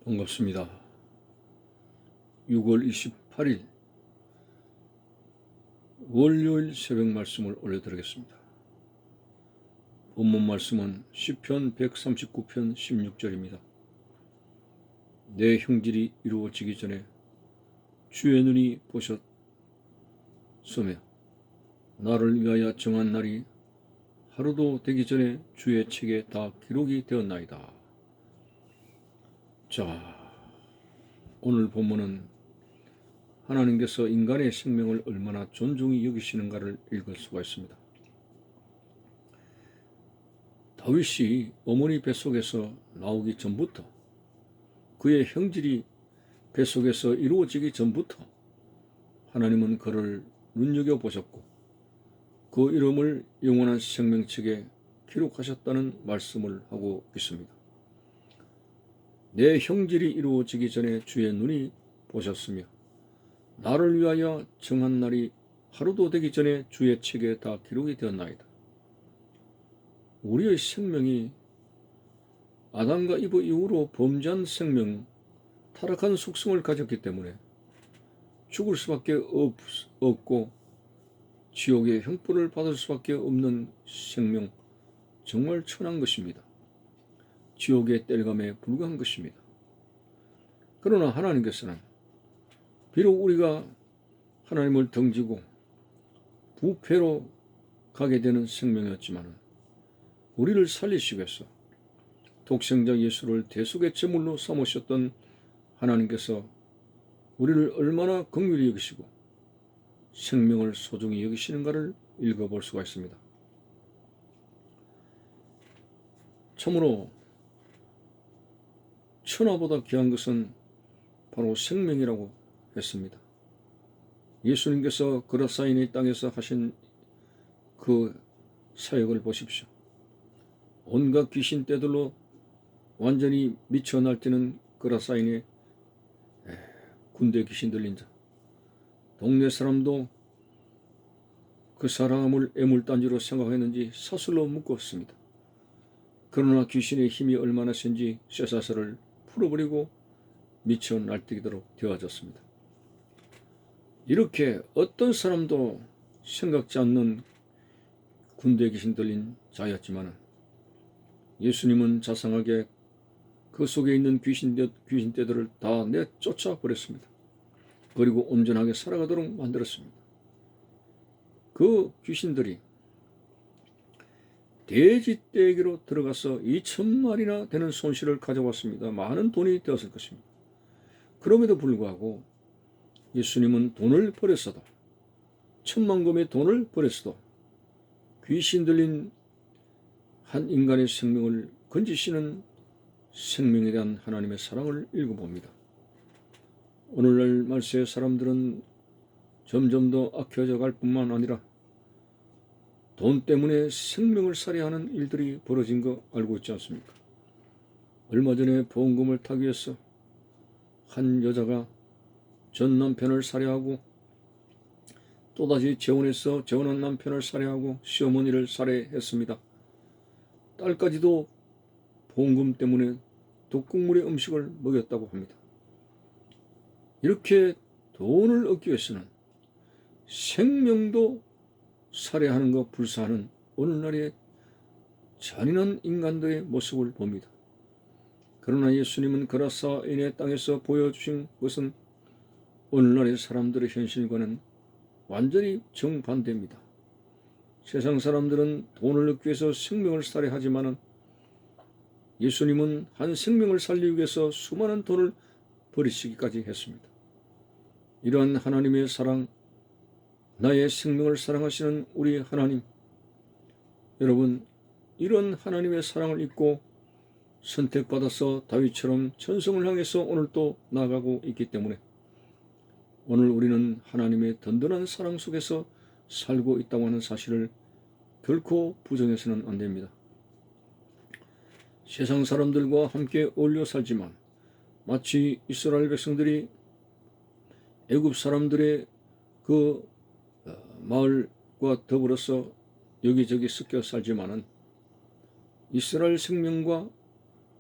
반갑습니다. 6월 28일 월요일 새벽 말씀을 올려드리겠습니다. 본문 말씀은 시편 139편 16절입니다. 내 형질이 이루어지기 전에 주의 눈이 보셨으며 나를 위하여 정한 날이 하루도 되기 전에 주의 책에 다 기록이 되었나이다. 자, 오늘 본문은 하나님께서 인간의 생명을 얼마나 존중히 여기시는가를 읽을 수가 있습니다. 다윗이 어머니 뱃속에서 나오기 전부터, 그의 형질이 뱃속에서 이루어지기 전부터 하나님은 그를 눈여겨보셨고 그 이름을 영원한 생명책에 기록하셨다는 말씀을 하고 있습니다. 내 형질이 이루어지기 전에 주의 눈이 보셨으며 나를 위하여 정한 날이 하루도 되기 전에 주의 책에 다 기록이 되었나이다. 우리의 생명이 아담과 이브 이후로 범죄한 생명, 타락한 속성을 가졌기 때문에 죽을 수밖에 없고 지옥의 형벌을 받을 수밖에 없는 생명, 정말 천한 것입니다. 지옥의 뗄감에 불과한 것입니다. 그러나 하나님께서는 비록 우리가 하나님을 등지고 부패로 가게 되는 생명이었지만 우리를 살리시기 위해서 독생자 예수를 대속의 제물로 삼으셨던 하나님께서 우리를 얼마나 긍휼히 여기시고 생명을 소중히 여기시는가를 읽어볼 수가 있습니다. 참으로 천하보다 귀한 것은 바로 생명이라고 했습니다. 예수님께서 그라사인의 땅에서 하신 그 사역을 보십시오. 온갖 귀신 떼들로 완전히 미쳐 날뛰는 그라사인의 군대 귀신 들린 자, 동네 사람도 그 사람을 애물단지로 생각했는지 사슬로 묶었습니다. 그러나 귀신의 힘이 얼마나 센지 쇠사슬을 풀어버리고 미쳐 날뛰도록 되어졌습니다. 이렇게 어떤 사람도 생각지 않는 군대 귀신 들린 자였지만 예수님은 자상하게 그 속에 있는 귀신떼들을 다 내쫓아 버렸습니다. 그리고 온전하게 살아가도록 만들었습니다. 그 귀신들이 돼지떼기로 들어가서 2,000마리나 되는 손실을 가져왔습니다. 많은 돈이 되었을 것입니다. 그럼에도 불구하고 예수님은 돈을 버렸어도, 1,000만금의 돈을 버렸어도 귀신 들린 한 인간의 생명을 건지시는 생명에 대한 하나님의 사랑을 읽어봅니다. 오늘날 말세의 사람들은 점점 더 악해져 갈 뿐만 아니라 돈 때문에 생명을 살해하는 일들이 벌어진 거 알고 있지 않습니까? 얼마 전에 보험금을 타기 위해서 한 여자가 전 남편을 살해하고 또다시 재혼해서 재혼한 남편을 살해하고 시어머니를 살해했습니다. 딸까지도 보험금 때문에 독국물의 음식을 먹였다고 합니다. 이렇게 돈을 얻기 위해서는 생명도 살해하는 것 불사하는 오늘날의 잔인한 인간들의 모습을 봅니다. 그러나 예수님은 그라사인의 땅에서 보여주신 것은 오늘날의 사람들의 현실과는 완전히 정반대입니다. 세상 사람들은 돈을 얻기 위해서 생명을 살해하지만 예수님은 한 생명을 살리기 위해서 수많은 돈을 버리시기까지 했습니다. 이러한 하나님의 사랑, 나의 생명을 사랑하시는 우리 하나님, 여러분, 이런 하나님의 사랑을 잊고 선택받아서 다윗처럼 천성을 향해서 오늘 또 나아가고 있기 때문에 오늘 우리는 하나님의 든든한 사랑 속에서 살고 있다고 하는 사실을 결코 부정해서는 안 됩니다. 세상 사람들과 함께 어울려 살지만 마치 이스라엘 백성들이 애굽 사람들의 그 마을과 더불어서 여기저기 섞여 살지만은 이스라엘 생명과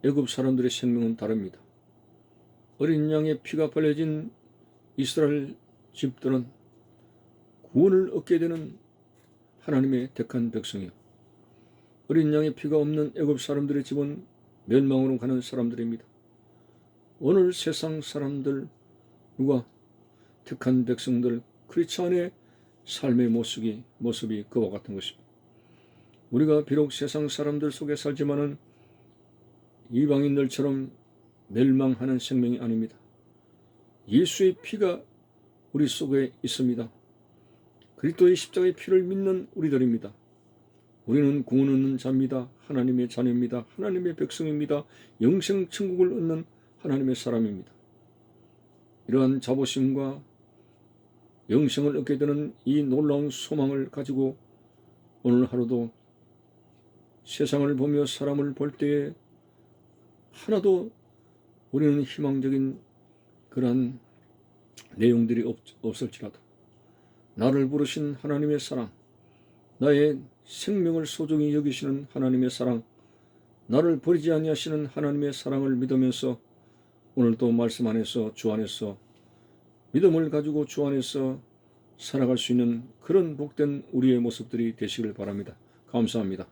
애굽 사람들의 생명은 다릅니다. 어린 양의 피가 발려진 이스라엘 집들은 구원을 얻게 되는 하나님의 택한 백성이요. 어린 양의 피가 없는 애굽 사람들의 집은 멸망으로 가는 사람들입니다. 오늘 세상 사람들, 누가 택한 백성들, 크리스찬의 삶의 모습이 그와 같은 것입니다. 우리가 비록 세상 사람들 속에 살지만은 이방인들처럼 멸망하는 생명이 아닙니다. 예수의 피가 우리 속에 있습니다. 그리스도의 십자가의 피를 믿는 우리들입니다. 우리는 구원 얻는 자입니다. 하나님의 자녀입니다. 하나님의 백성입니다. 영생 천국을 얻는 하나님의 사람입니다. 이러한 자부심과 영생을 얻게 되는 이 놀라운 소망을 가지고 오늘 하루도 세상을 보며 사람을 볼 때에 하나도 우리는 희망적인 그러한 내용들이 없을지라도 나를 부르신 하나님의 사랑, 나의 생명을 소중히 여기시는 하나님의 사랑, 나를 버리지 아니하시는 하나님의 사랑을 믿으면서 오늘도 말씀 안에서 주 안에서 믿음을 가지고 주 안에서 살아갈 수 있는 그런 복된 우리의 모습들이 되시길 바랍니다. 감사합니다.